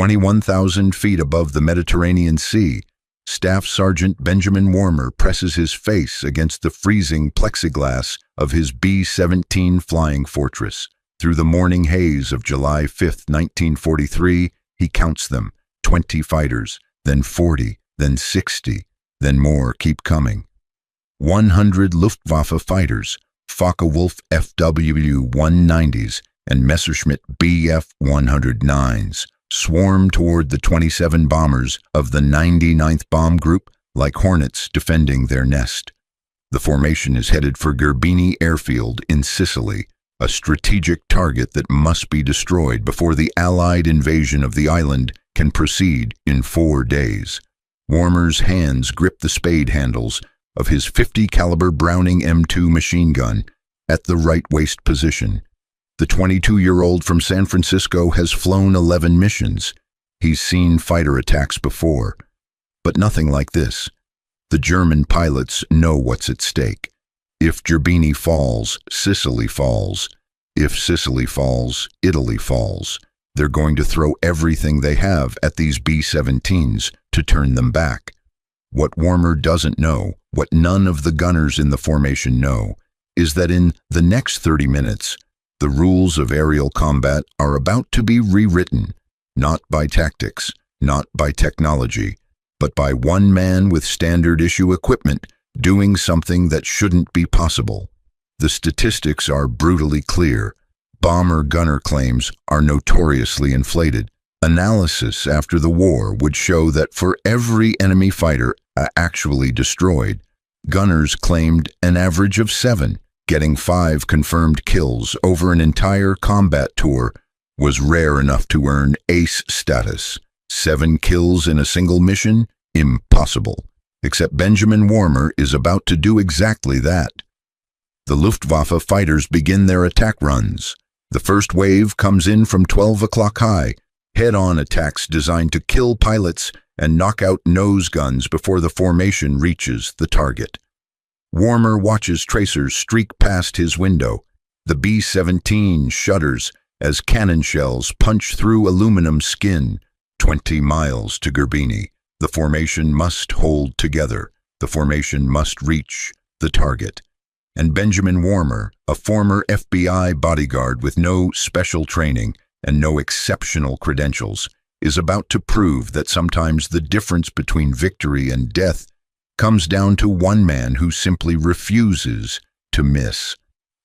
21,000 feet above the Mediterranean Sea, Staff Sergeant Benjamin Warmer presses his face against the freezing plexiglass of his B-17 Flying Fortress. Through the morning haze of July 5, 1943, he counts them, 20 fighters, then 40, then 60, then more keep coming. 100 Luftwaffe fighters, Focke-Wulf Fw-190s and Messerschmitt Bf-109s, swarm toward the 27 bombers of the 99th Bomb Group like hornets defending their nest. The formation is headed for Gerbini Airfield in Sicily, a strategic target that must be destroyed before the Allied invasion of the island can proceed in 4 days. Warmer's hands grip the spade handles of his 50 caliber Browning M2 machine gun at the right waist position. The 22-year-old from San Francisco has flown 11 missions. He's seen fighter attacks before, but nothing like this. The German pilots know what's at stake. If Gerbini falls, Sicily falls. If Sicily falls, Italy falls. They're going to throw everything they have at these B-17s to turn them back. What Warmer doesn't know, what none of the gunners in the formation know, is that in the next 30 minutes, the rules of aerial combat are about to be rewritten, not by tactics, not by technology, but by one man with standard-issue equipment doing something that shouldn't be possible. The statistics are brutally clear. Bomber-gunner claims are notoriously inflated. Analysis after the war would show that for every enemy fighter actually destroyed, gunners claimed an average of 7. Getting 5 confirmed kills over an entire combat tour was rare enough to earn ace status. 7 kills in a single mission? Impossible. Except Benjamin Warmer is about to do exactly that. The Luftwaffe fighters begin their attack runs. The first wave comes in from 12 o'clock high, head-on attacks designed to kill pilots and knock out nose guns before the formation reaches the target. Warmer watches tracers streak past his window. The B-17 shudders as cannon shells punch through aluminum skin. 20 miles to Gerbini. The formation must hold together. The formation must reach the target. And Benjamin Warmer, a former FBI bodyguard with no special training and no exceptional credentials, is about to prove that sometimes the difference between victory and death comes down to one man who simply refuses to miss.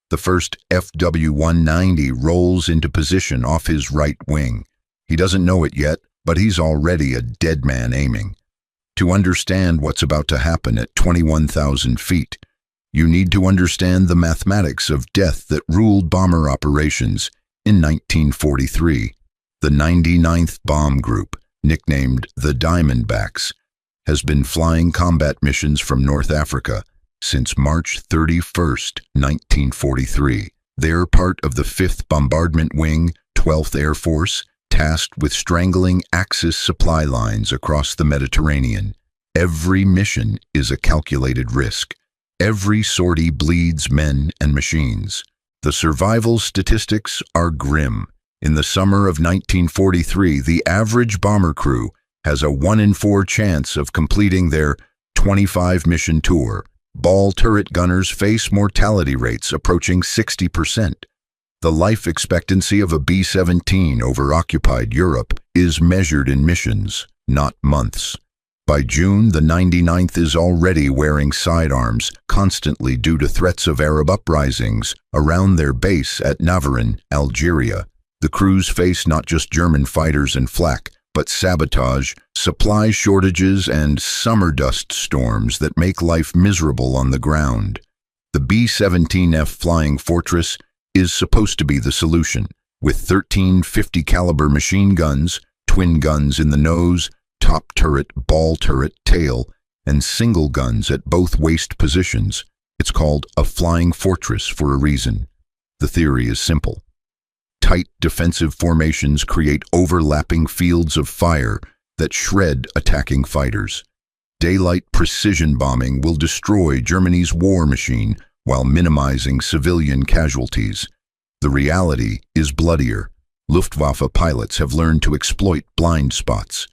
The first Fw-190 rolls into position off his right wing. He doesn't know it yet, but he's already a dead man aiming. To understand what's about to happen at 21,000 feet, you need to understand the mathematics of death that ruled bomber operations in 1943. The 99th Bomb Group, nicknamed the Diamondbacks, has been flying combat missions from North Africa since March 31, 1943. They're part of the 5th Bombardment Wing, 12th Air Force, tasked with strangling Axis supply lines across the Mediterranean. Every mission is a calculated risk. Every sortie bleeds men and machines. The survival statistics are grim. In the summer of 1943, the average bomber crew has a 1 in 4 chance of completing their 25-mission tour. Ball turret gunners face mortality rates approaching 60%. The life expectancy of a B-17 over occupied Europe is measured in missions, not months. By June, the 99th is already wearing sidearms, constantly due to threats of Arab uprisings around their base at Navarin, Algeria. The crews face not just German fighters and flak, but sabotage, supply shortages, and summer dust storms that make life miserable on the ground. The B-17F Flying Fortress is supposed to be the solution, with 13 50 caliber machine guns, twin guns in the nose, top turret, ball turret, tail, and single guns at both waist positions. It's called a flying fortress for a reason. The theory is simple. Tight defensive formations create overlapping fields of fire that shred attacking fighters. Daylight precision bombing will destroy Germany's war machine while minimizing civilian casualties. The reality is bloodier. Luftwaffe pilots have learned to exploit blind spots.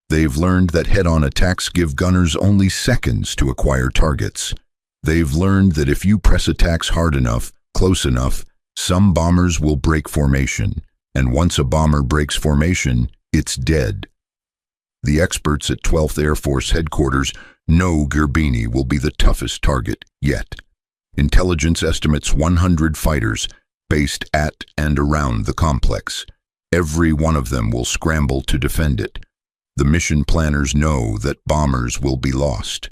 They've learned that head-on attacks give gunners only seconds to acquire targets. They've learned that if you press attacks hard enough, close enough, some bombers will break formation, and once a bomber breaks formation, it's dead. The experts at 12th Air Force Headquarters know Gerbini will be the toughest target yet. Intelligence estimates 100 fighters based at and around the complex. Every one of them will scramble to defend it. The mission planners know that bombers will be lost.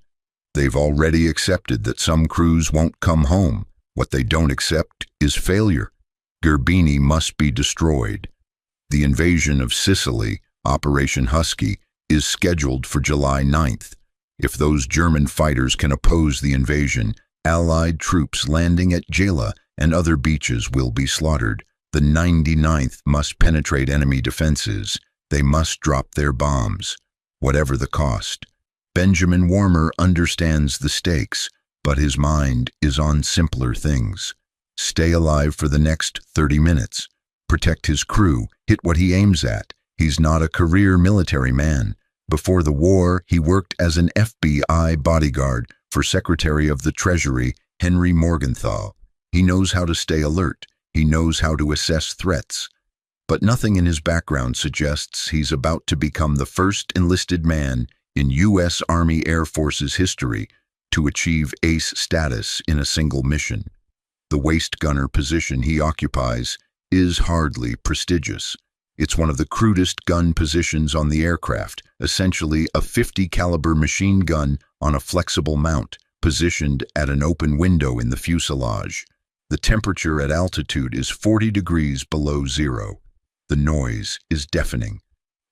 They've already accepted that some crews won't come home. What they don't accept is failure. Gerbini must be destroyed. The invasion of Sicily, Operation Husky, is scheduled for July 9th. If those German fighters can oppose the invasion, Allied troops landing at Gela and other beaches will be slaughtered. The 99th must penetrate enemy defenses. They must drop their bombs, whatever the cost. Benjamin Warmer understands the stakes, but his mind is on simpler things. Stay alive for the next 30 minutes. Protect his crew. Hit what he aims at. He's not a career military man. Before the war, he worked as an FBI bodyguard for Secretary of the Treasury Henry Morgenthau. He knows how to stay alert. He knows how to assess threats. But nothing in his background suggests he's about to become the first enlisted man in U.S. Army Air Force's history to achieve ace status in a single mission. The waist gunner position he occupies is hardly prestigious. It's one of the crudest gun positions on the aircraft, essentially a .50 caliber machine gun on a flexible mount, positioned at an open window in the fuselage. The temperature at altitude is 40 degrees below zero. The noise is deafening.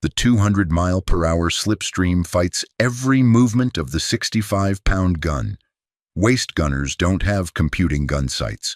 The 200-mile-per-hour slipstream fights every movement of the 65-pound gun. Waist gunners don't have computing gun sights.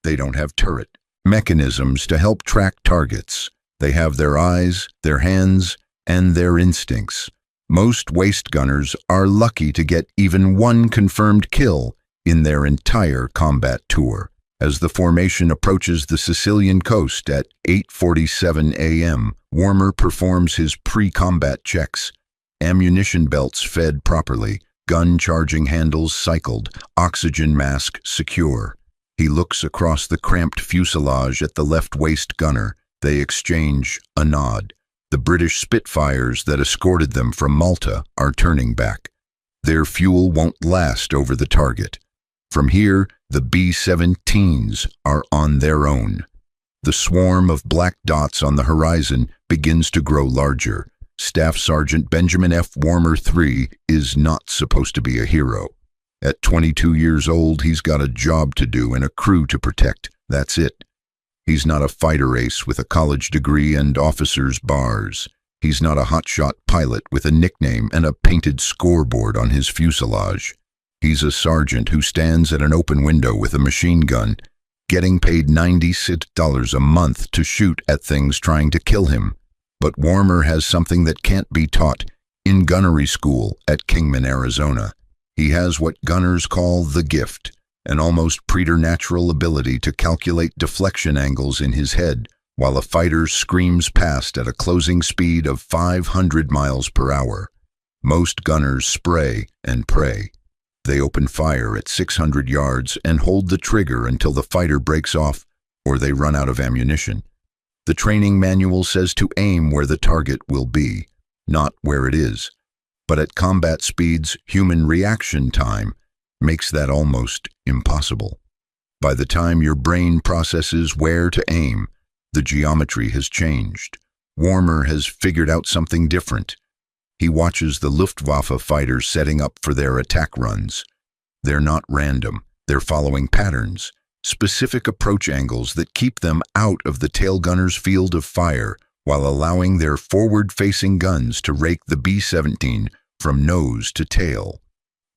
They don't have turret mechanisms to help track targets. They have their eyes, their hands, and their instincts. Most waist gunners are lucky to get even one confirmed kill in their entire combat tour. As the formation approaches the Sicilian coast at 8:47 a.m., Warmer performs his pre-combat checks. Ammunition belts fed properly, gun charging handles cycled, oxygen mask secure. He looks across the cramped fuselage at the left waist gunner. They exchange a nod. The British Spitfires that escorted them from Malta are turning back. Their fuel won't last over the target. From here, the B-17s are on their own. The swarm of black dots on the horizon begins to grow larger. Staff Sergeant Benjamin F. Warmer III is not supposed to be a hero. At 22 years old, he's got a job to do and a crew to protect. That's it. He's not a fighter ace with a college degree and officer's bars. He's not a hotshot pilot with a nickname and a painted scoreboard on his fuselage. He's a sergeant who stands at an open window with a machine gun, getting paid $96 a month to shoot at things trying to kill him. But Warmer has something that can't be taught in gunnery school at Kingman, Arizona. He has what gunners call the gift, an almost preternatural ability to calculate deflection angles in his head while a fighter screams past at a closing speed of 500 miles per hour. Most gunners spray and pray. They open fire at 600 yards and hold the trigger until the fighter breaks off or they run out of ammunition. The training manual says to aim where the target will be, not where it is. But at combat speeds, human reaction time makes that almost impossible. By the time your brain processes where to aim, the geometry has changed. Warmer has figured out something different. He watches the Luftwaffe fighters setting up for their attack runs. They're not random. They're following patterns, specific approach angles that keep them out of the tail gunner's field of fire while allowing their forward-facing guns to rake the B-17 from nose to tail.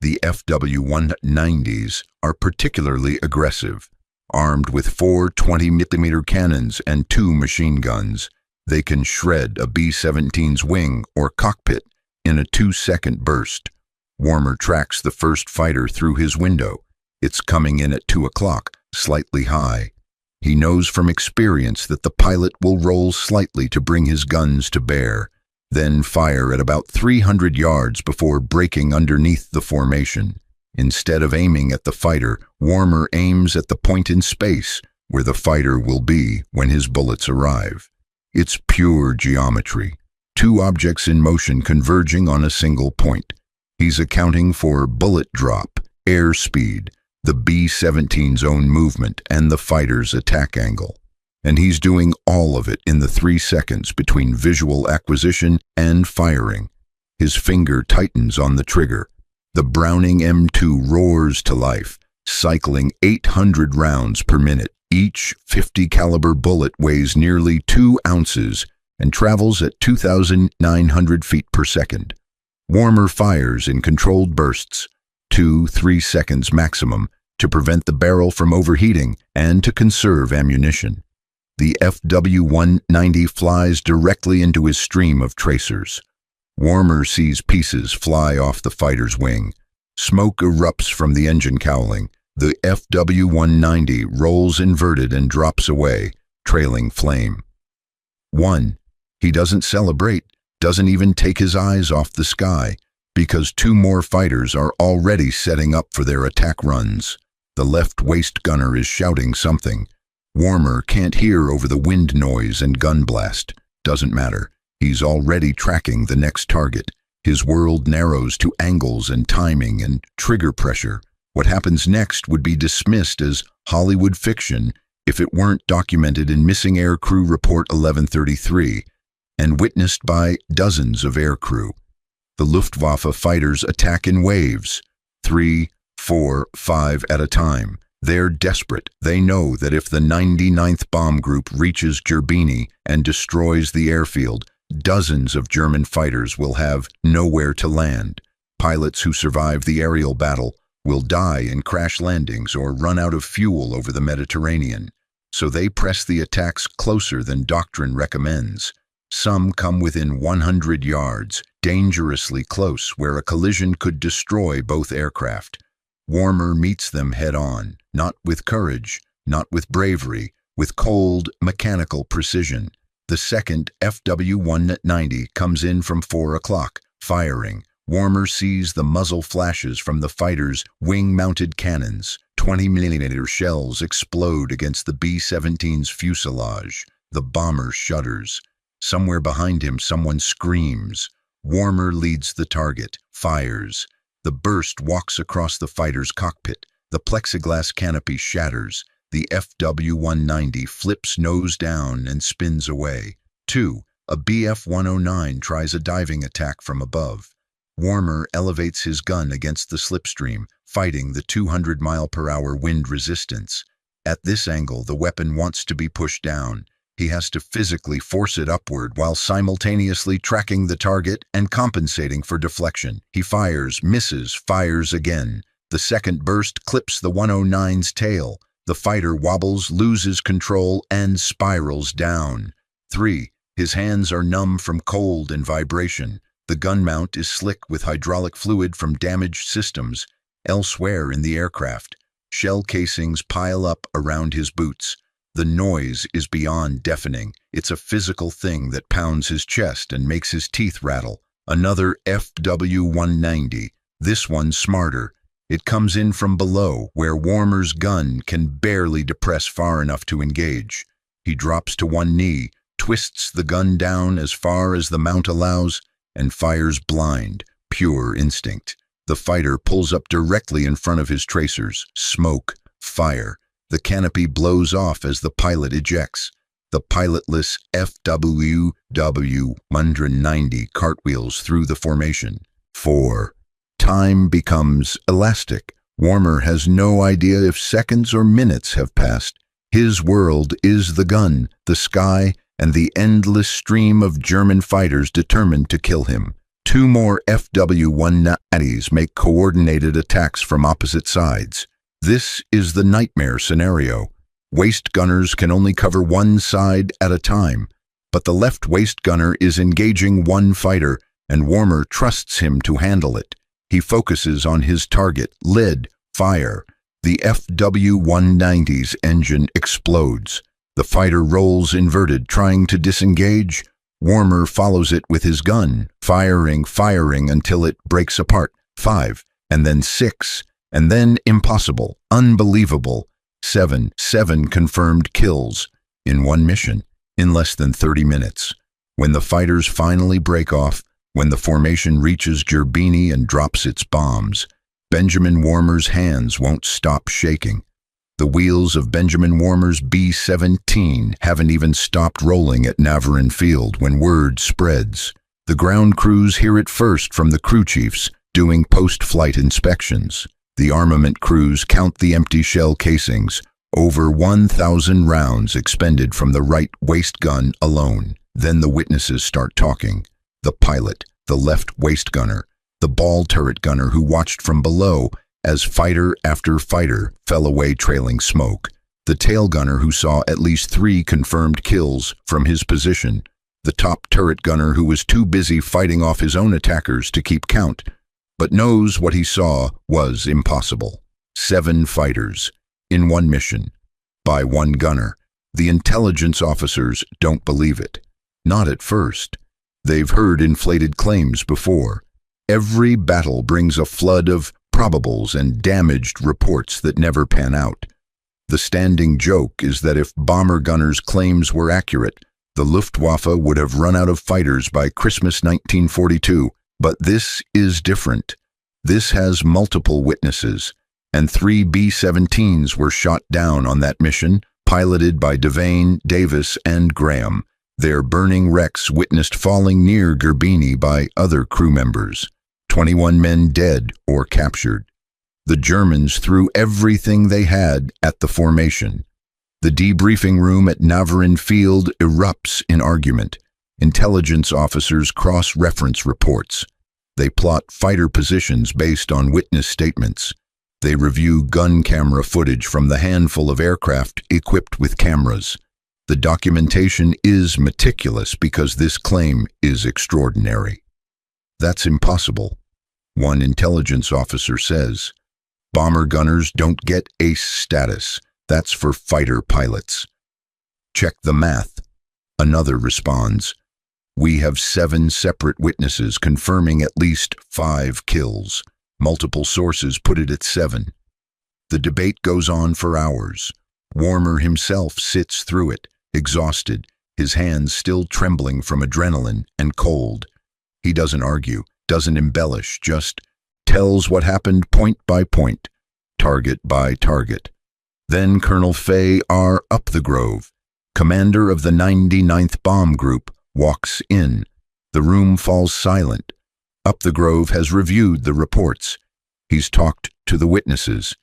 The Fw-190s are particularly aggressive. Armed with 4 20mm cannons and 2 machine guns, they can shred a B-17's wing or cockpit in a 2-second burst. Warmer tracks the first fighter through his window. It's coming in at 2 o'clock, slightly high. He knows from experience that the pilot will roll slightly to bring his guns to bear, then fire at about 300 yards before breaking underneath the formation. Instead of aiming at the fighter, Warmer aims at the point in space where the fighter will be when his bullets arrive. It's pure geometry. Two objects in motion converging on a single point. He's accounting for bullet drop, airspeed, the B-17's own movement, and the fighter's attack angle. And he's doing all of it in the 3 seconds between visual acquisition and firing. His finger tightens on the trigger. The Browning M2 roars to life, cycling 800 rounds per minute. Each 50 caliber bullet weighs nearly 2 ounces and travels at 2,900 feet per second. Warmer fires in controlled bursts, 2-3 seconds maximum, to prevent the barrel from overheating and to conserve ammunition. The Fw-190 flies directly into his stream of tracers. Warmer sees pieces fly off the fighter's wing. Smoke erupts from the engine cowling. The Fw-190 rolls inverted and drops away, trailing flame. 1. He doesn't celebrate, doesn't even take his eyes off the sky, because 2 more fighters are already setting up for their attack runs. The left waist gunner is shouting something. Warmer can't hear over the wind noise and gun blast. Doesn't matter. He's already tracking the next target. His world narrows to angles and timing and trigger pressure. What happens next would be dismissed as Hollywood fiction if it weren't documented in Missing Aircrew Report 1133 and witnessed by dozens of aircrew. The Luftwaffe fighters attack in waves, 3, 4, 5 at a time. They're desperate. They know that if the 99th Bomb Group reaches Gerbini and destroys the airfield, dozens of German fighters will have nowhere to land. Pilots who survive the aerial battle will die in crash landings or run out of fuel over the Mediterranean. So they press the attacks closer than doctrine recommends. Some come within 100 yards, dangerously close, where a collision could destroy both aircraft. Warmer meets them head-on, not with courage, not with bravery, with cold, mechanical precision. The second Fw-190 comes in from 4 o'clock, firing. Warmer sees the muzzle flashes from the fighter's wing-mounted cannons. 20mm shells explode against the B-17's fuselage. The bomber shudders. Somewhere behind him, someone screams. Warmer leads the target, fires. The burst walks across the fighter's cockpit. The plexiglass canopy shatters. The Fw-190 flips nose down and spins away. 2. A Bf-109 tries a diving attack from above. Warmer elevates his gun against the slipstream, fighting the 200-mile-per-hour wind resistance. At this angle, the weapon wants to be pushed down. He has to physically force it upward while simultaneously tracking the target and compensating for deflection. He fires, misses, fires again. The second burst clips the 109's tail. The fighter wobbles, loses control, and spirals down. 3. His hands are numb from cold and vibration. The gun mount is slick with hydraulic fluid from damaged systems. Elsewhere in the aircraft, shell casings pile up around his boots. The noise is beyond deafening. It's a physical thing that pounds his chest and makes his teeth rattle. Another Fw-190, this one smarter. It comes in from below, where Warmer's gun can barely depress far enough to engage. He drops to one knee, twists the gun down as far as the mount allows, and fires blind, pure instinct. The fighter pulls up directly in front of his tracers. Smoke, fire. The canopy blows off as the pilot ejects. The pilotless Fw-190 cartwheels through the formation. 4. Time becomes elastic. Warmer has no idea if seconds or minutes have passed. His world is the gun, the sky, and the endless stream of German fighters determined to kill him. 2 more Fw-190s make coordinated attacks from opposite sides. This is the nightmare scenario. Waist gunners can only cover one side at a time, but the left waist gunner is engaging one fighter, and Warmer trusts him to handle it. He focuses on his target, lid, fire. The Fw-190s engine explodes. The fighter rolls inverted, trying to disengage. Warmer follows it with his gun, firing until it breaks apart. 5, and then 6, and then impossible, unbelievable. 7 confirmed kills in one mission in less than 30 minutes. When the fighters finally break off, when the formation reaches Gerbini and drops its bombs, Benjamin Warmer's hands won't stop shaking. The wheels of Benjamin Warmer's B-17 haven't even stopped rolling at Grebin Airfield when word spreads. The ground crews hear it first from the crew chiefs doing post-flight inspections. The armament crews count the empty shell casings, over 1,000 rounds expended from the right waist gun alone. Then the witnesses start talking. The pilot, the left waist gunner, the ball turret gunner who watched from below as fighter after fighter fell away trailing smoke, the tail gunner who saw at least 3 confirmed kills from his position, the top turret gunner who was too busy fighting off his own attackers to keep count, but knows what he saw was impossible. 7 fighters in one mission by one gunner. The intelligence officers don't believe it. Not at first. They've heard inflated claims before. Every battle brings a flood of probables and damaged reports that never pan out. The standing joke is that if bomber gunners' claims were accurate, the Luftwaffe would have run out of fighters by Christmas 1942. But this is different. This has multiple witnesses, and 3 B-17s were shot down on that mission, piloted by Devane, Davis, and Graham. Their burning wrecks witnessed falling near Gerbini by other crew members. 21 men dead or captured. The Germans threw everything they had at the formation. The debriefing room at Grebin Airfield erupts in argument. Intelligence officers cross-reference reports. They plot fighter positions based on witness statements. They review gun camera footage from the handful of aircraft equipped with cameras. The documentation is meticulous because this claim is extraordinary. That's impossible, one intelligence officer says. Bomber gunners don't get ace status. That's for fighter pilots. Check the math. Another responds. We have 7 separate witnesses confirming at least 5 kills. Multiple sources put it at 7. The debate goes on for hours. Warmer himself sits through it, exhausted, his hands still trembling from adrenaline and cold. He doesn't argue, doesn't embellish, just tells what happened point by point, target by target. Then Colonel Fw Up the Grove, commander of the 99th Bomb Group, walks in. The room falls silent. Up the Grove has reviewed the reports. He's talked to the witnesses.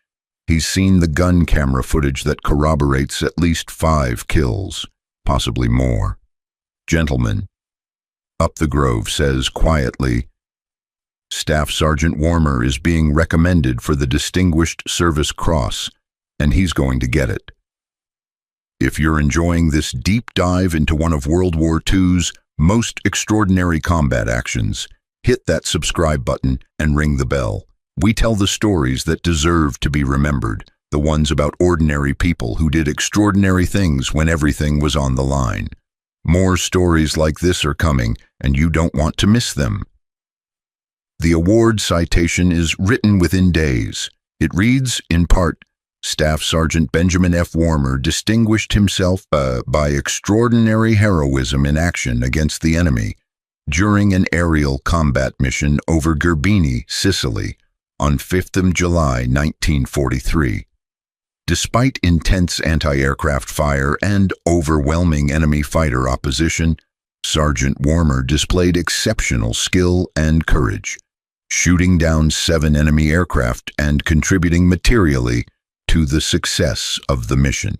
He's seen the gun camera footage that corroborates at least 5 kills, possibly more. Gentlemen, Up the Grove says quietly, Staff Sergeant Warmer is being recommended for the Distinguished Service Cross, and he's going to get it. If you're enjoying this deep dive into one of World War II's most extraordinary combat actions, hit that subscribe button and ring the bell. We tell the stories that deserve to be remembered, the ones about ordinary people who did extraordinary things when everything was on the line. More stories like this are coming, and you don't want to miss them. The award citation is written within days. It reads, in part, Staff Sergeant Benjamin F. Warmer distinguished himself by extraordinary heroism in action against the enemy during an aerial combat mission over Gerbini, Sicily, on 5th of July, 1943. Despite intense anti-aircraft fire and overwhelming enemy fighter opposition, Sergeant Warmer displayed exceptional skill and courage, shooting down 7 enemy aircraft and contributing materially to the success of the mission.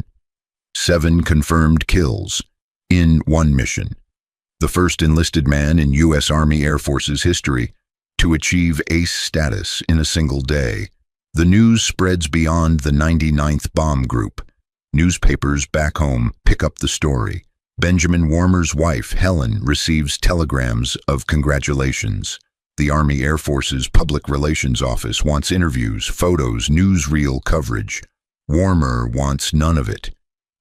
7 confirmed kills in one mission. The first enlisted man in U.S. Army Air Force's history to achieve ace status in a single day. The news spreads beyond the 99th Bomb Group. Newspapers back home pick up the story. Benjamin Warmer's wife, Helen, receives telegrams of congratulations. The Army Air Force's Public Relations Office wants interviews, photos, newsreel coverage. Warmer wants none of it.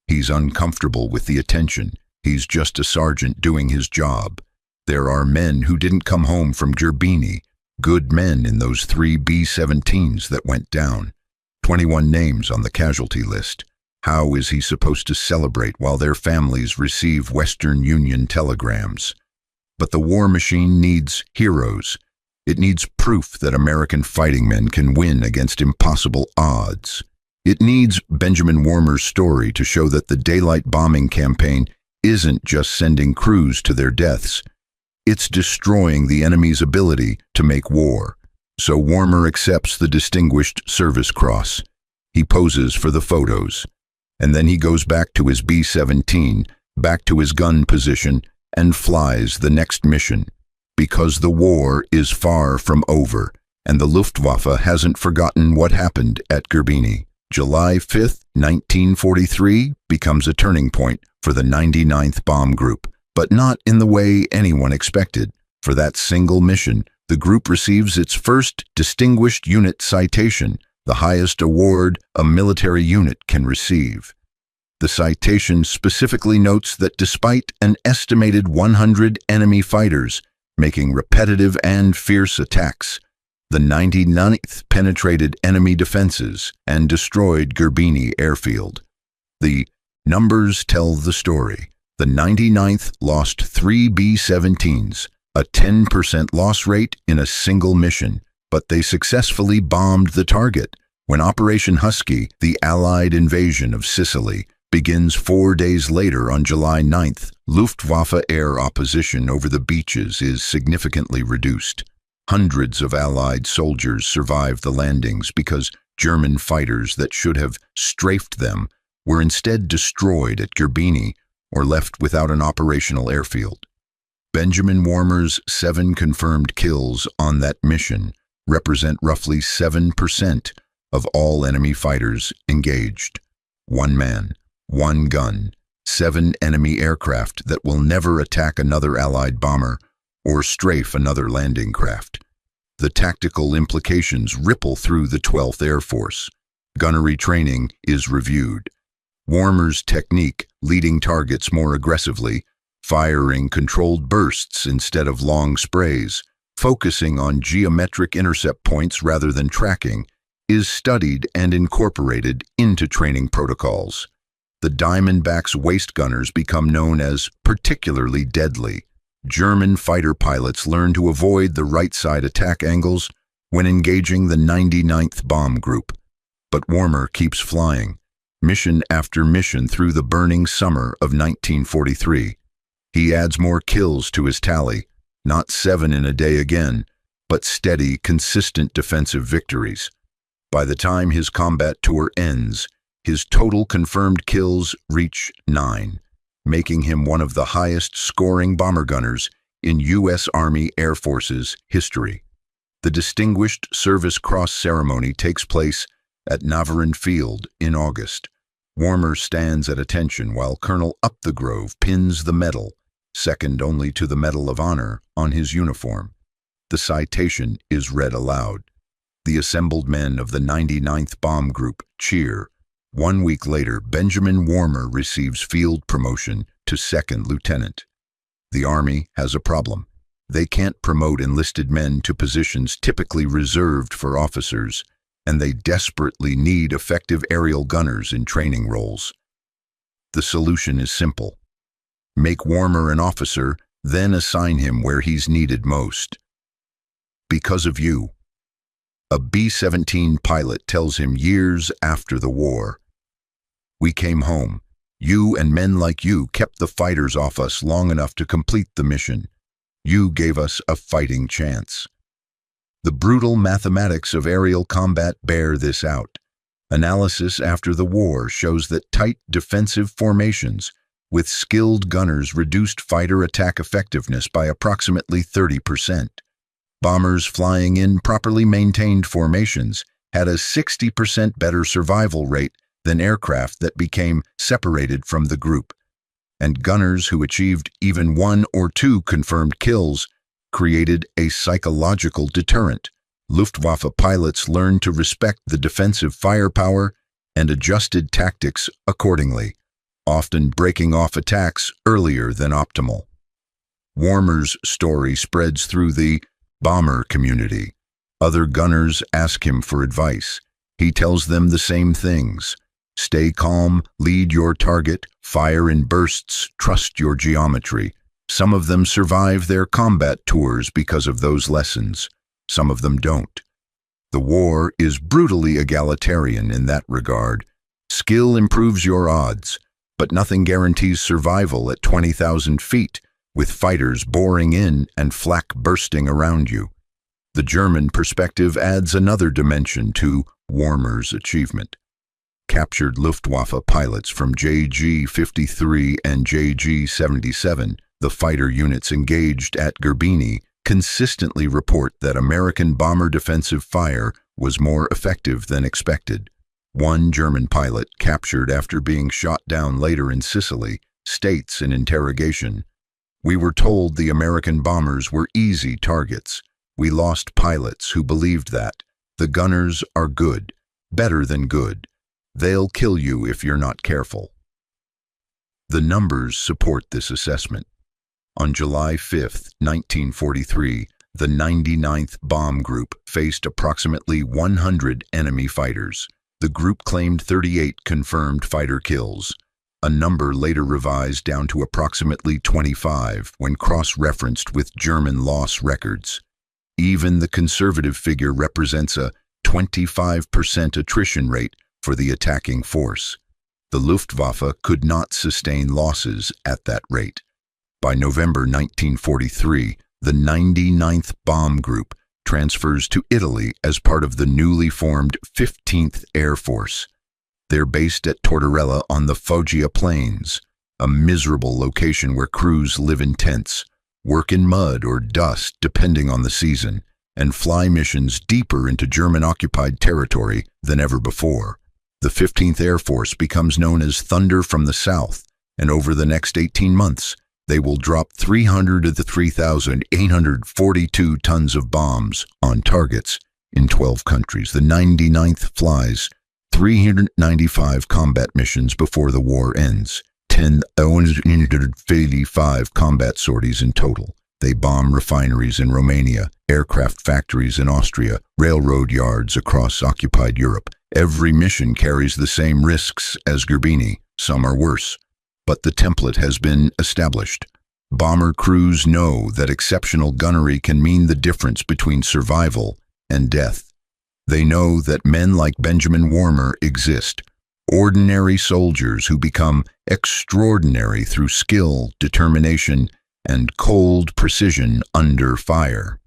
He's uncomfortable with the attention. He's just a sergeant doing his job. There are men who didn't come home from Gerbini, good men in those 3 B-17s that went down. 21 names on the casualty list. How is he supposed to celebrate while their families receive Western Union telegrams? But the war machine needs heroes. It needs proof that American fighting men can win against impossible odds. It needs Benjamin Warmer's story to show that the daylight bombing campaign isn't just sending crews to their deaths. It's destroying the enemy's ability to make war. So Warmer accepts the Distinguished Service Cross. He poses for the photos. And then he goes back to his B-17, back to his gun position, and flies the next mission. Because the war is far from over, and the Luftwaffe hasn't forgotten what happened at Gerbini. July 5, 1943 becomes a turning point for the 99th Bomb Group, but not in the way anyone expected. For that single mission, the group receives its first Distinguished Unit Citation, the highest award a military unit can receive. The citation specifically notes that despite an estimated 100 enemy fighters making repetitive and fierce attacks, the 99th penetrated enemy defenses and destroyed Grebin Airfield. The numbers tell the story. The 99th lost 3 B-17s, a 10% loss rate in a single mission, but they successfully bombed the target. When Operation Husky, the Allied invasion of Sicily, begins 4 days later on July 9th, Luftwaffe air opposition over the beaches is significantly reduced. Hundreds of Allied soldiers survive the landings because German fighters that should have strafed them were instead destroyed at Gerbini or left without an operational airfield. Benjamin Warmer's 7 confirmed kills on that mission represent roughly 7% of all enemy fighters engaged. 1 man, 1 gun, 7 enemy aircraft that will never attack another Allied bomber or strafe another landing craft. The tactical implications ripple through the 12th Air Force. Gunnery training is reviewed. Warmer's technique, leading targets more aggressively, firing controlled bursts instead of long sprays, focusing on geometric intercept points rather than tracking, is studied and incorporated into training protocols. The Diamondback's waist gunners become known as particularly deadly. German fighter pilots learn to avoid the right-side attack angles when engaging the 99th Bomb Group. But Warmer keeps flying, mission after mission through the burning summer of 1943. He adds more kills to his tally, not 7 in a day again, but steady, consistent defensive victories. By the time his combat tour ends, his total confirmed kills reach 9, making him one of the highest-scoring bomber gunners in U.S. Army Air Force's history. The Distinguished Service Cross ceremony takes place at Navarin Field in August. Warmer stands at attention while Colonel Upthegrove pins the medal, second only to the Medal of Honor, on his uniform. The citation is read aloud. The assembled men of the 99th Bomb Group cheer. 1 week later, Benjamin Warmer receives field promotion to 2nd lieutenant. The Army has a problem. They can't promote enlisted men to positions typically reserved for officers, and they desperately need effective aerial gunners in training roles. The solution is simple. Make Warmer an officer, then assign him where he's needed most. Because of you. A B-17 pilot tells him years after the war. We came home. You and men like you kept the fighters off us long enough to complete the mission. You gave us a fighting chance. The brutal mathematics of aerial combat bear this out. Analysis after the war shows that tight defensive formations with skilled gunners reduced fighter attack effectiveness by approximately 30%. Bombers flying in properly maintained formations had a 60% better survival rate than aircraft that became separated from the group. And gunners who achieved even 1 or 2 confirmed kills created a psychological deterrent. Luftwaffe pilots learned to respect the defensive firepower and adjusted tactics accordingly, often breaking off attacks earlier than optimal. Warmer's story spreads through the bomber community. Other gunners ask him for advice. He tells them the same things. Stay calm, lead your target, fire in bursts, trust your geometry. Some of them survive their combat tours because of those lessons. Some of them don't. The war is brutally egalitarian in that regard. Skill improves your odds, but nothing guarantees survival at 20,000 feet, with fighters boring in and flak bursting around you. The German perspective adds another dimension to Warmer's achievement. Captured Luftwaffe pilots from JG-53 and JG-77, the fighter units engaged at Gerbini, consistently report that American bomber defensive fire was more effective than expected. One German pilot, captured after being shot down later in Sicily, states in interrogation, "We were told the American bombers were easy targets. We lost pilots who believed that. The gunners are good, better than good. They'll kill you if you're not careful." The numbers support this assessment. On July 5, 1943, the 99th Bomb Group faced approximately 100 enemy fighters. The group claimed 38 confirmed fighter kills, a number later revised down to approximately 25 when cross-referenced with German loss records. Even the conservative figure represents a 25% attrition rate for the attacking force. The Luftwaffe could not sustain losses at that rate. By November 1943, the 99th Bomb Group transfers to Italy as part of the newly formed 15th Air Force. They're based at Tortorella on the Foggia Plains, a miserable location where crews live in tents, work in mud or dust depending on the season, and fly missions deeper into German-occupied territory than ever before. The 15th Air Force becomes known as Thunder from the South, and over the next 18 months, they will drop 300 of the 3,842 tons of bombs on targets in 12 countries. The 99th flies 395 combat missions before the war ends, 10,155 combat sorties in total. They bomb refineries in Romania, aircraft factories in Austria, railroad yards across occupied Europe. Every mission carries the same risks as Gerbini. Some are worse. But the template has been established. Bomber crews know that exceptional gunnery can mean the difference between survival and death. They know that men like Benjamin Warmer exist, ordinary soldiers who become extraordinary through skill, determination, and cold precision under fire.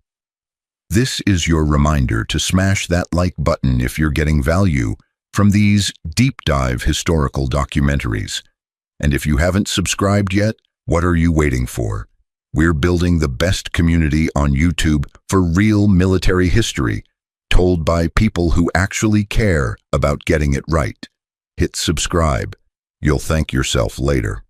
This is your reminder to smash that like button if you're getting value from these deep dive historical documentaries. And if you haven't subscribed yet, what are you waiting for? We're building the best community on YouTube for real military history, told by people who actually care about getting it right. Hit subscribe. You'll thank yourself later.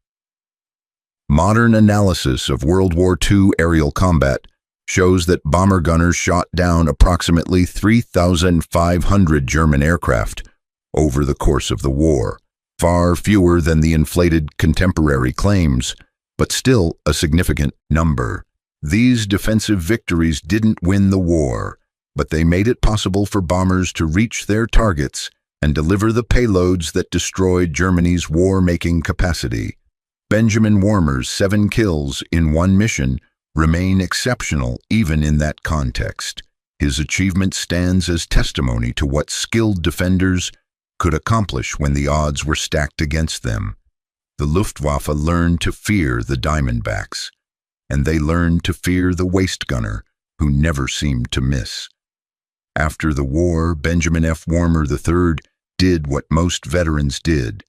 Modern analysis of World War II aerial combat shows that bomber gunners shot down approximately 3,500 German aircraft over the course of the war. Far fewer than the inflated contemporary claims, but still a significant number. These defensive victories didn't win the war, but they made it possible for bombers to reach their targets and deliver the payloads that destroyed Germany's war-making capacity. Benjamin Warmer's 7 kills in one mission remain exceptional even in that context. His achievement stands as testimony to what skilled defenders could accomplish when the odds were stacked against them. The Luftwaffe learned to fear the Diamondbacks, and they learned to fear the waist gunner, who never seemed to miss. After the war, Benjamin F. Warmer III did what most veterans did.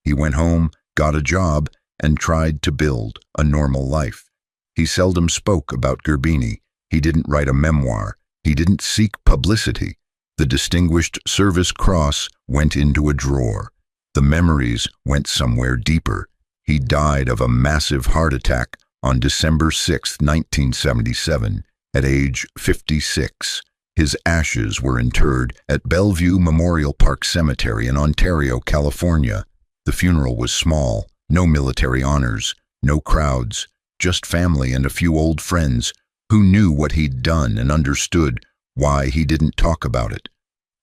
He went home, got a job, and tried to build a normal life. He seldom spoke about Gerbini. He didn't write a memoir. He didn't seek publicity. The Distinguished Service Cross went into a drawer. The memories went somewhere deeper. He died of a massive heart attack on December 6, 1977, At age 56, his ashes were interred at Bellevue Memorial Park Cemetery in Ontario, California. The funeral was small, no military honors, no crowds, just family and a few old friends who knew what he'd done and understood why he didn't talk about it.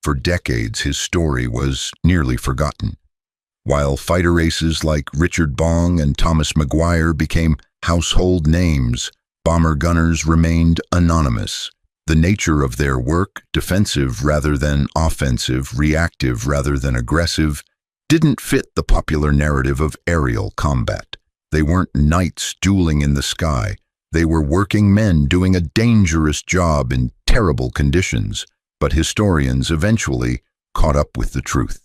For decades, his story was nearly forgotten. While fighter aces like Richard Bong and Thomas Maguire became household names, bomber gunners remained anonymous. The nature of their work, defensive rather than offensive, reactive rather than aggressive, didn't fit the popular narrative of aerial combat. They weren't knights dueling in the sky. They were working men doing a dangerous job in terrible conditions, but historians eventually caught up with the truth.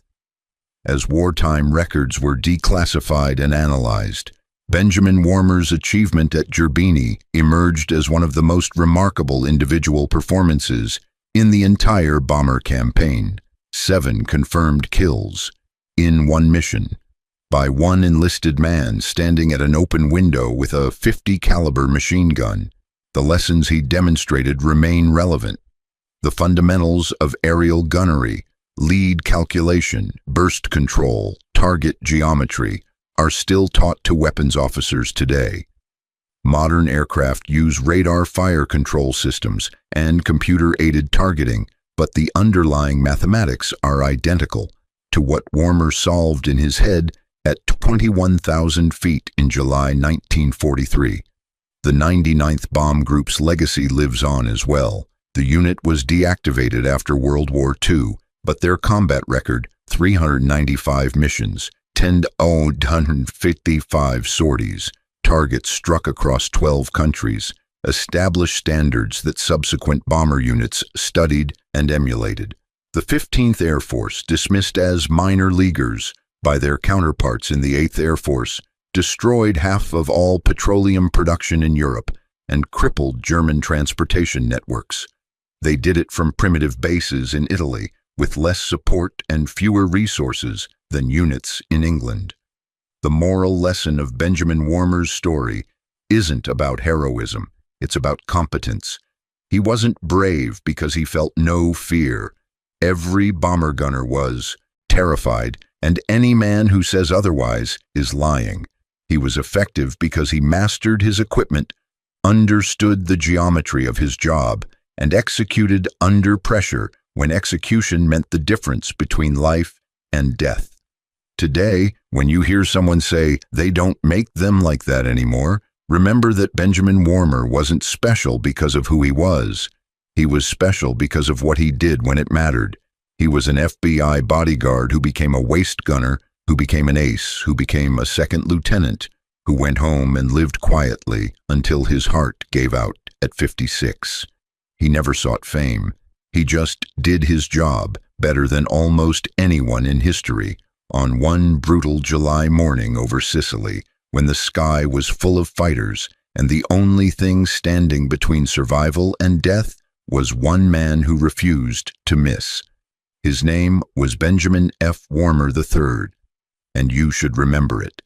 As wartime records were declassified and analyzed, Benjamin Warmer's achievement at Gerbini emerged as one of the most remarkable individual performances in the entire bomber campaign. 7 confirmed kills in one mission by one enlisted man standing at an open window with a .50 caliber machine gun. The lessons he demonstrated remain relevant. The fundamentals of aerial gunnery, lead calculation, burst control, target geometry, are still taught to weapons officers today. Modern aircraft use radar fire control systems and computer-aided targeting, but the underlying mathematics are identical to what Warmer solved in his head at 21,000 feet in July 1943. The 99th Bomb Group's legacy lives on as well. The unit was deactivated after World War II, but their combat record, 395 missions, 10,155 sorties, targets struck across 12 countries, established standards that subsequent bomber units studied and emulated. The 15th Air Force, dismissed as minor leaguers by their counterparts in the 8th Air Force, destroyed half of all petroleum production in Europe and crippled German transportation networks. They did it from primitive bases in Italy, with less support and fewer resources than units in England. The moral lesson of Benjamin Warmer's story isn't about heroism, it's about competence. He wasn't brave because he felt no fear. Every bomber gunner was terrified, and any man who says otherwise is lying. He was effective because he mastered his equipment, understood the geometry of his job, and executed under pressure when execution meant the difference between life and death. Today, when you hear someone say they don't make them like that anymore, remember that Benjamin Warmer wasn't special because of who he was. He was special because of what he did when it mattered. He was an FBI bodyguard who became a waist gunner, who became an ace, who became a second lieutenant, who went home and lived quietly until his heart gave out at 56. He never sought fame. He just did his job better than almost anyone in history. On one brutal July morning over Sicily, when the sky was full of fighters and the only thing standing between survival and death was one man who refused to miss. His name was Benjamin F. Warmer III, and you should remember it.